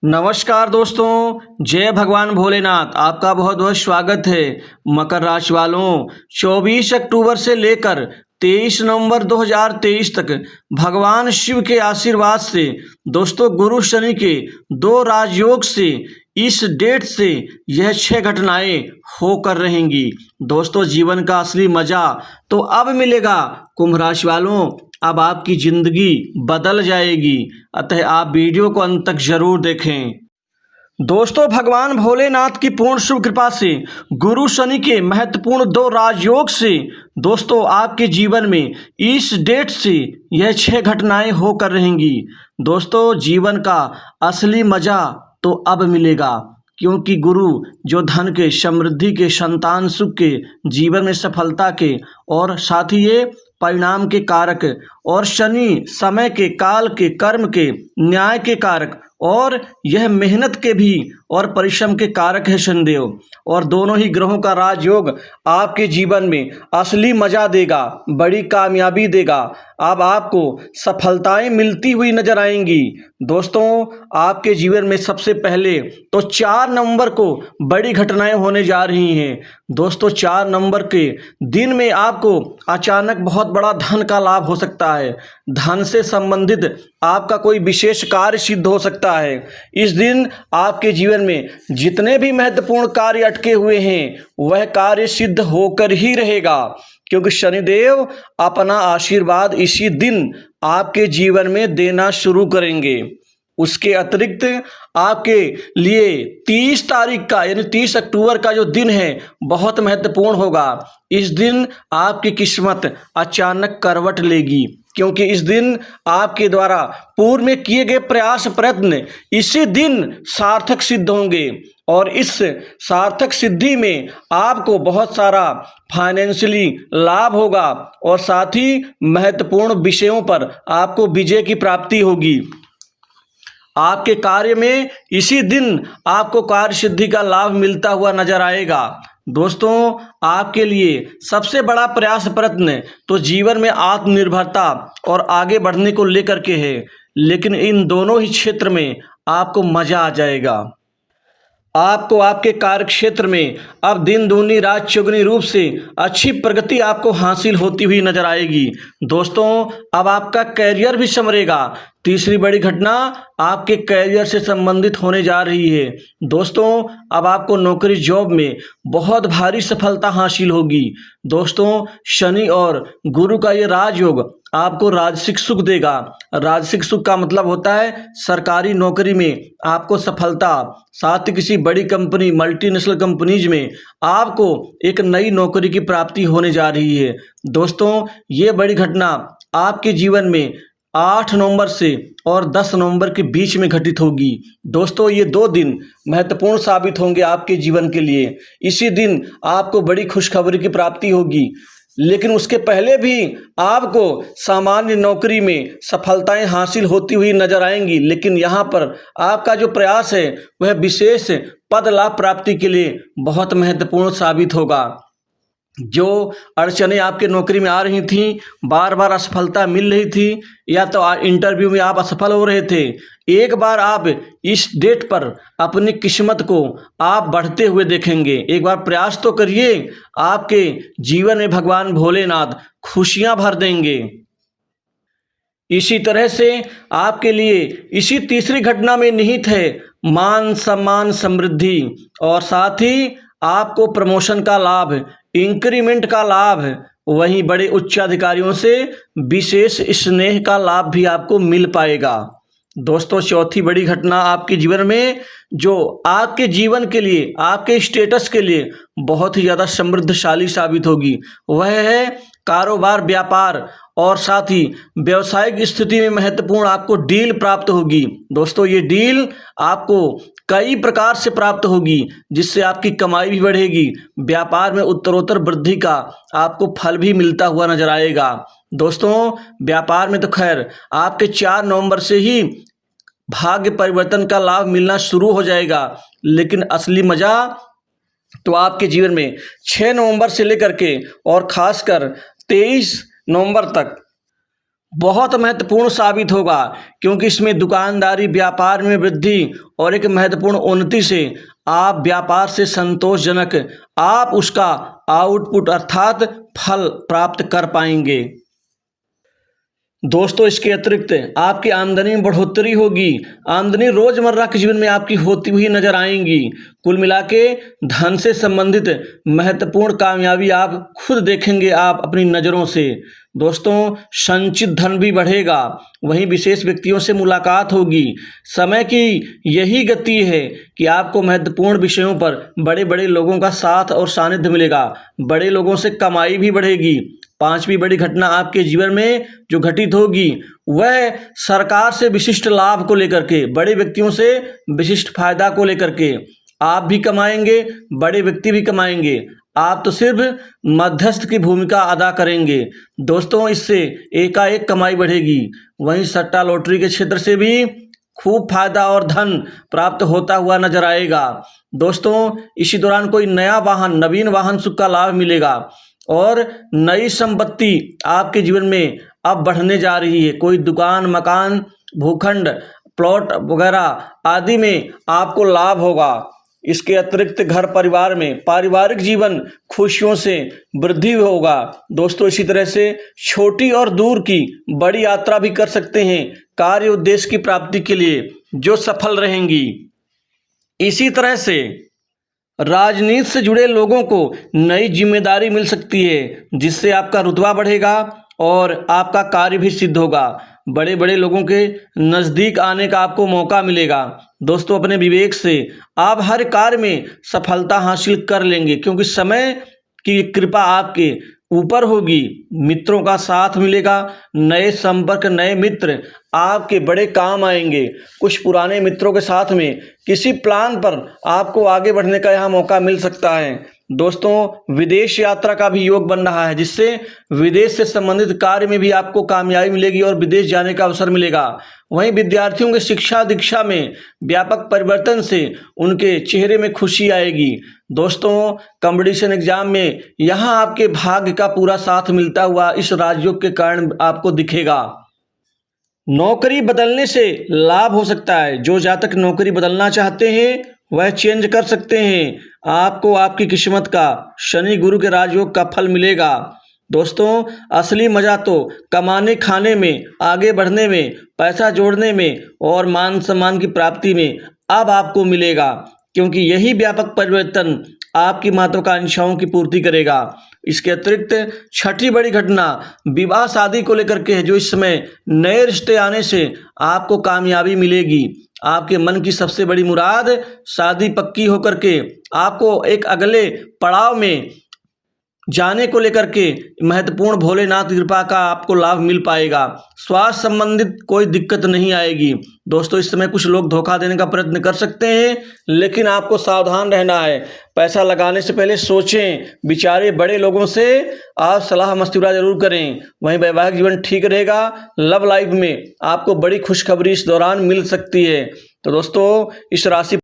नमस्कार दोस्तों, जय भगवान भोलेनाथ। आपका बहुत बहुत स्वागत है। मकर राशि वालों, 24 अक्टूबर से लेकर 23 नवंबर 2023 तक भगवान शिव के आशीर्वाद से दोस्तों गुरु शनि के दो राजयोग से इस डेट से यह 6 घटनाएं होकर रहेंगी। दोस्तों जीवन का असली मजा तो अब मिलेगा। कुंभ राशि वालों, अब आपकी जिंदगी बदल जाएगी, अतः आप वीडियो को अंत तक जरूर देखें। दोस्तों भगवान भोलेनाथ की पूर्ण शुभ कृपा से गुरु शनि के महत्वपूर्ण दो राजयोग से दोस्तों आपके जीवन में इस डेट से यह 6 घटनाएं होकर रहेंगी। दोस्तों जीवन का असली मजा तो अब मिलेगा, क्योंकि गुरु जो धन के, समृद्धि के, संतान सुख के, जीवन में सफलता के और साथ ही ये परिणाम के कारक, और शनि समय के, काल के, कर्म के, न्याय के कारक और यह मेहनत के भी और परिश्रम के कारक है शनिदेव। और दोनों ही ग्रहों का राजयोग आपके जीवन में असली मजा देगा, बड़ी कामयाबी देगा। अब आपको सफलताएं मिलती हुई नजर आएंगी। दोस्तों आपके जीवन में सबसे पहले तो 4 नवंबर को बड़ी घटनाएं होने जा रही हैं। दोस्तों 4 नवंबर के दिन में आपको अचानक बहुत बड़ा धन का लाभ हो सकता है। धन से संबंधित आपका कोई विशेष कार्य सिद्ध हो सकता है। इस दिन आपके जीवन में जितने भी महत्वपूर्ण कार्य अटके हुए हैं वह कार्य सिद्ध होकर ही रहेगा, क्योंकि शनिदेव अपना आशीर्वाद इसी दिन आपके जीवन में देना शुरू करेंगे। उसके अतिरिक्त आपके लिए 30 तारीख का यानी 30 अक्टूबर का जो दिन है बहुत महत्वपूर्ण होगा। इस दिन आपकी किस्मत अचानक करवट लेगी, क्योंकि इस दिन आपके द्वारा पूर्व में किए गए प्रयास प्रयत्न इसी दिन सार्थक सिद्ध होंगे। और इस सार्थक सिद्धि में आपको बहुत सारा फाइनेंशियली लाभ होगा और साथ ही महत्वपूर्ण विषयों पर आपको विजय की प्राप्ति होगी। आपके कार्य में इसी दिन आपको कार्य सिद्धि का लाभ मिलता हुआ नजर आएगा। दोस्तों आपके लिए सबसे बड़ा प्रयास प्रयत्न तो जीवन में आत्मनिर्भरता और आगे बढ़ने को लेकर के है, लेकिन इन दोनों ही क्षेत्र में आपको मजा आ जाएगा। आपको आपके कार्य क्षेत्र में अब दिन दूनी रात चौगुनी रूप से अच्छी प्रगति आपको हासिल होती हुई नजर आएगी। दोस्तों अब आपका कैरियर भी संवरेगा। तीसरी बड़ी घटना आपके कैरियर से संबंधित होने जा रही है। दोस्तों अब आपको नौकरी जॉब में बहुत भारी सफलता हासिल होगी। दोस्तों शनि और गुरु का ये राजयोग आपको राजसिक सुख देगा। राजसिक सुख का मतलब होता है सरकारी नौकरी में आपको सफलता, साथ ही किसी बड़ी कंपनी, मल्टीनेशनल कंपनीज में आपको एक नई नौकरी की प्राप्ति होने जा रही है। दोस्तों ये बड़ी घटना आपके जीवन में 8 नवंबर से और 10 नवंबर के बीच में घटित होगी। दोस्तों ये 2 दिन महत्वपूर्ण साबित होंगे आपके जीवन के लिए। इसी दिन आपको बड़ी खुशखबरी की प्राप्ति होगी, लेकिन उसके पहले भी आपको सामान्य नौकरी में सफलताएं हासिल होती हुई नजर आएंगी। लेकिन यहाँ पर आपका जो प्रयास है वह विशेष पद लाभ प्राप्ति के लिए बहुत महत्वपूर्ण साबित होगा। जो अड़चनें आपके नौकरी में आ रही थी, बार बार असफलता मिल रही थी, या तो इंटरव्यू में आप असफल हो रहे थे, एक बार आप इस डेट पर अपनी किस्मत को आप बढ़ते हुए देखेंगे। एक बार प्रयास तो करिए, आपके जीवन में भगवान भोलेनाथ खुशियां भर देंगे। इसी तरह से आपके लिए इसी तीसरी घटना में निहित है मान सम्मान समृद्धि, और साथ ही आपको प्रमोशन का लाभ, इंक्रीमेंट का लाभ, वहीं बड़े उच्च अधिकारियों से विशेष स्नेह का लाभ भी आपको मिल पाएगा। दोस्तों चौथी बड़ी घटना आपके जीवन में जो आपके जीवन के लिए, आपके स्टेटस के लिए बहुत ही ज़्यादा समृद्धशाली साबित होगी, वह है कारोबार, व्यापार और साथ ही व्यवसायिक स्थिति में महत्वपूर्ण आपको डील प्राप्त होगी। दोस्तों ये डील आपको कई प्रकार से प्राप्त होगी, जिससे आपकी कमाई भी बढ़ेगी। व्यापार में उत्तरोत्तर वृद्धि का आपको फल भी मिलता हुआ नजर आएगा। दोस्तों व्यापार में तो खैर आपके 4 नवंबर से ही भाग्य परिवर्तन का लाभ मिलना शुरू हो जाएगा, लेकिन असली मजा तो आपके जीवन में 6 नवंबर से लेकर के और खासकर 23 नवंबर तक बहुत महत्वपूर्ण साबित होगा, क्योंकि इसमें दुकानदारी व्यापार में वृद्धि और एक महत्वपूर्ण उन्नति से आप व्यापार से संतोषजनक आप उसका आउटपुट अर्थात फल प्राप्त कर पाएंगे। दोस्तों, इसके अतिरिक्त आपकी आमदनी में बढ़ोतरी होगी। आमदनी रोजमर्रा के जीवन में आपकी होती हुई नजर आएंगी। कुल मिला के धन से संबंधित महत्वपूर्ण कामयाबी आप खुद देखेंगे आप अपनी नज़रों से। दोस्तों, संचित धन भी बढ़ेगा। वहीं विशेष व्यक्तियों से मुलाकात होगी। समय की यही गति है कि आपको महत्वपूर्ण विषयों पर बड़े बड़े लोगों का साथ और सानिध्य मिलेगा। बड़े लोगों से कमाई भी बढ़ेगी। पांचवी बड़ी घटना आपके जीवन में जो घटित होगी वह सरकार से विशिष्ट लाभ को लेकर के, बड़े व्यक्तियों से विशिष्ट फायदा को लेकर के आप भी कमाएंगे, बड़े व्यक्ति भी कमाएंगे। आप तो सिर्फ मध्यस्थ की भूमिका अदा करेंगे। दोस्तों, इससे एकाएक कमाई बढ़ेगी। वहीं सट्टा लॉटरी के क्षेत्र से भी खूब फायदा और धन प्राप्त होता हुआ नजर आएगा। दोस्तों, इसी दौरान कोई नया वाहन, नवीन वाहन सुख का लाभ मिलेगा और नई संपत्ति आपके जीवन में अब बढ़ने जा रही है। कोई दुकान, मकान, भूखंड, प्लॉट वगैरह आदि में आपको लाभ होगा। इसके अतिरिक्त घर परिवार में पारिवारिक जीवन खुशियों से वृद्धि होगा। दोस्तों, इसी तरह से छोटी और दूर की बड़ी यात्रा भी कर सकते हैं कार्य उद्देश्य की प्राप्ति के लिए, जो सफल रहेंगी। इसी तरह से राजनीति से जुड़े लोगों को नई जिम्मेदारी मिल सकती है, जिससे आपका रुतबा बढ़ेगा और आपका कार्य भी सिद्ध होगा। बड़े बड़े लोगों के नज़दीक आने का आपको मौका मिलेगा। दोस्तों, अपने विवेक से आप हर कार्य में सफलता हासिल कर लेंगे, क्योंकि समय की कृपा आपके ऊपर होगी। मित्रों का साथ मिलेगा। नए संपर्क, नए मित्र आपके बड़े काम आएंगे। कुछ पुराने मित्रों के साथ में किसी प्लान पर आपको आगे बढ़ने का यहाँ मौका मिल सकता है। दोस्तों, विदेश यात्रा का भी योग बन रहा है, जिससे विदेश से संबंधित कार्य में भी आपको कामयाबी मिलेगी और विदेश जाने का अवसर मिलेगा। वहीं विद्यार्थियों के शिक्षा दीक्षा में व्यापक परिवर्तन से उनके चेहरे में खुशी आएगी। दोस्तों, कंपटीशन एग्जाम में यहाँ आपके भाग्य का पूरा साथ मिलता हुआ इस राजयोग के कारण आपको दिखेगा। नौकरी बदलने से लाभ हो सकता है। जो जातक नौकरी बदलना चाहते हैं वह चेंज कर सकते हैं। आपको आपकी किस्मत का शनि गुरु के राजयोग का फल मिलेगा। दोस्तों, असली मजा तो कमाने खाने में, आगे बढ़ने में, पैसा जोड़ने में और मान सम्मान की प्राप्ति में अब आपको मिलेगा, क्योंकि यही व्यापक परिवर्तन आपकी महत्वाकांक्षाओं की पूर्ति करेगा। इसके अतिरिक्त छठी बड़ी घटना विवाह शादी को लेकर के है, जो इस समय नए रिश्ते आने से आपको कामयाबी मिलेगी। आपके मन की सबसे बड़ी मुराद शादी पक्की होकर के आपको एक अगले पड़ाव में जाने को लेकर के महत्वपूर्ण भोलेनाथ की कृपा का आपको लाभ मिल पाएगा। स्वास्थ्य संबंधित कोई दिक्कत नहीं आएगी। दोस्तों, इस समय कुछ लोग धोखा देने का प्रयत्न कर सकते हैं, लेकिन आपको सावधान रहना है। पैसा लगाने से पहले सोचें, विचारे। बड़े लोगों से आप सलाह मशवरा जरूर करें। वहीं वैवाहिक जीवन ठीक रहेगा। लव लाइफ में आपको बड़ी खुशखबरी इस दौरान मिल सकती है। तो दोस्तों, इस राशि